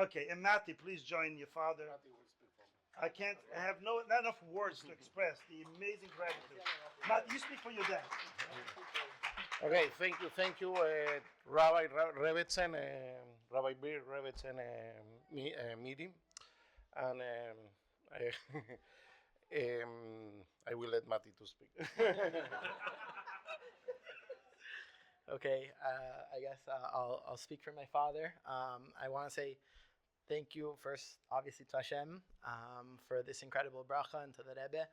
Okay, and Matty, please join your father. I have not enough words to express the amazing gratitude. Matt, you speak for your dad. Okay, thank you, Rabbi Rebetzin, Rabbi Bir Rebetzin meeting, and I, I will let Mati to speak. Okay, I guess I'll speak for my father. I want to say thank you first, obviously, to Hashem for this incredible bracha, and to the Rebbe,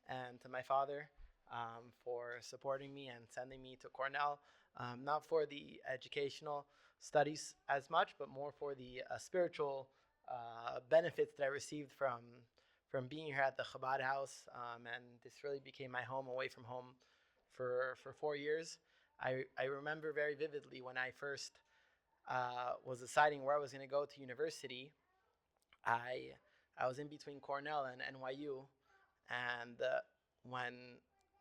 and to my father for supporting me and sending me to Cornell, not for the educational studies as much, but more for the spiritual benefits that I received from being here at the Chabad house, and this really became my home away from home for 4 years. I remember very vividly when I first was deciding where I was going to go to university. I was in between Cornell and NYU, and when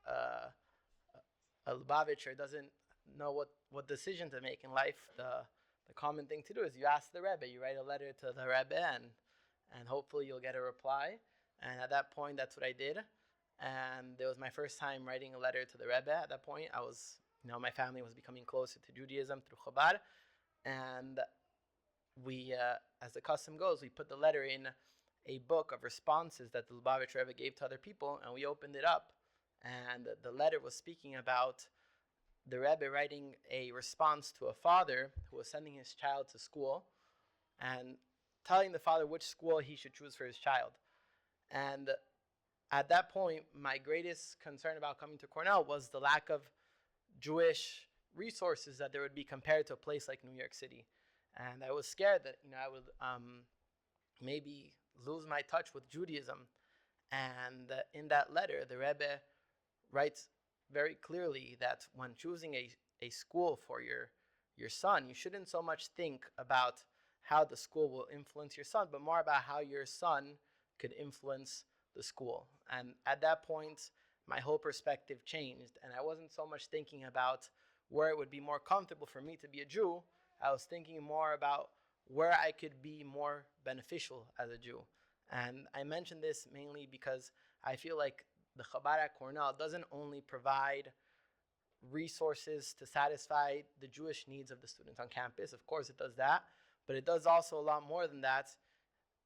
a Lubavitcher doesn't know what decision to make in life, the common thing to do is you ask the Rebbe. You write a letter to the Rebbe, and hopefully you'll get a reply. And at that point, that's what I did. And it was my first time writing a letter to the Rebbe. At that point, I was, my family was becoming closer to Judaism through Chabad, and we, as the custom goes, we put the letter in a book of responses that the Lubavitch Rebbe gave to other people, and we opened it up, and the letter was speaking about the Rebbe writing a response to a father who was sending his child to school, and telling the father which school he should choose for his child. And at that point, my greatest concern about coming to Cornell was the lack of Jewish resources that there would be compared to a place like New York City. And I was scared that I would maybe lose my touch with Judaism. And in that letter, the Rebbe writes very clearly that when choosing a school for your son, you shouldn't so much think about how the school will influence your son, but more about how your son could influence the school. And at that point, my whole perspective changed, and I wasn't so much thinking about where it would be more comfortable for me to be a Jew. I was thinking more about where I could be more beneficial as a Jew. And I mention this mainly because I feel like the Chabad at Cornell doesn't only provide resources to satisfy the Jewish needs of the students on campus. Of course it does that, but it does also a lot more than that.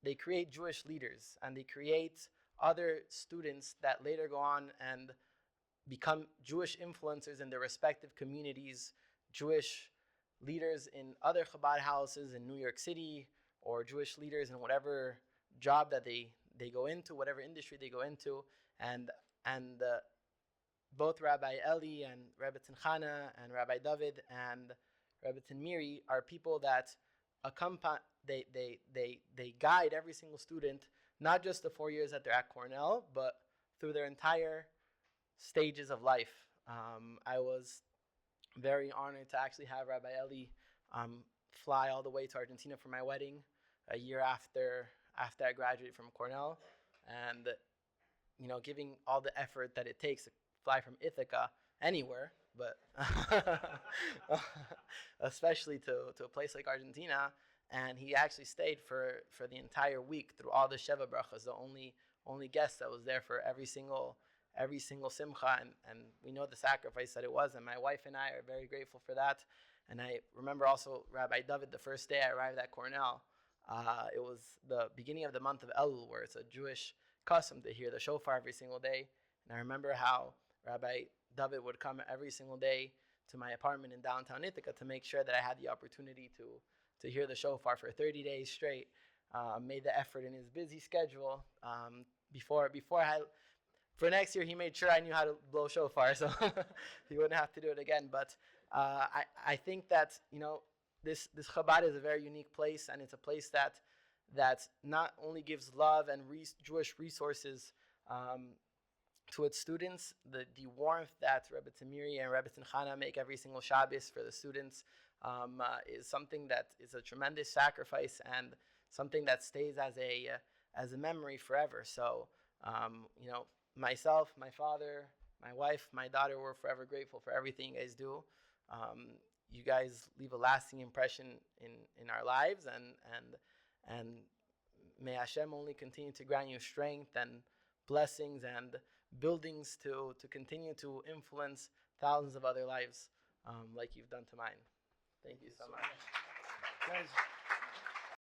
They create Jewish leaders, and they create other students that later go on and become Jewish influencers in their respective communities, Jewish leaders in other Chabad houses in New York City, or Jewish leaders in whatever job that they go into, whatever industry they go into. And both Rabbi Eli and Rabbi Tinchana and Rabbi David and Rabbi Miri are people that accompany, they guide every single student, not just the 4 years that they're at Cornell, but through their entire stages of life. I was very honored to actually have Rabbi Eli fly all the way to Argentina for my wedding a year after I graduated from Cornell, and giving all the effort that it takes to fly from Ithaca anywhere, but especially to a place like Argentina. And he actually stayed for the entire week through all the Sheva Brachas, the only guest that was there for every single simcha, and we know the sacrifice that it was, and my wife and I are very grateful for that. And I remember also Rabbi David, the first day I arrived at Cornell, it was the beginning of the month of Elul, where it's a Jewish custom to hear the shofar every single day. And I remember how Rabbi David would come every single day to my apartment in downtown Ithaca to make sure that I had the opportunity to hear the shofar for 30 days straight. Made the effort in his busy schedule. Before for next year, he made sure I knew how to blow shofar, so he wouldn't have to do it again. But I think that this Chabad is a very unique place, and it's a place that not only gives love and Jewish resources to its students. The warmth that Rebbe Tamiri and Rebbe Tinchana make every single Shabbos for the students is something that is a tremendous sacrifice, and something that stays as a memory forever. So myself, my father, my wife, my daughter, we're forever grateful for everything you guys do. You guys leave a lasting impression in our lives, and And may Hashem only continue to grant you strength and blessings and buildings to continue to influence thousands of other lives like you've done to mine. Thank you so much. Guys,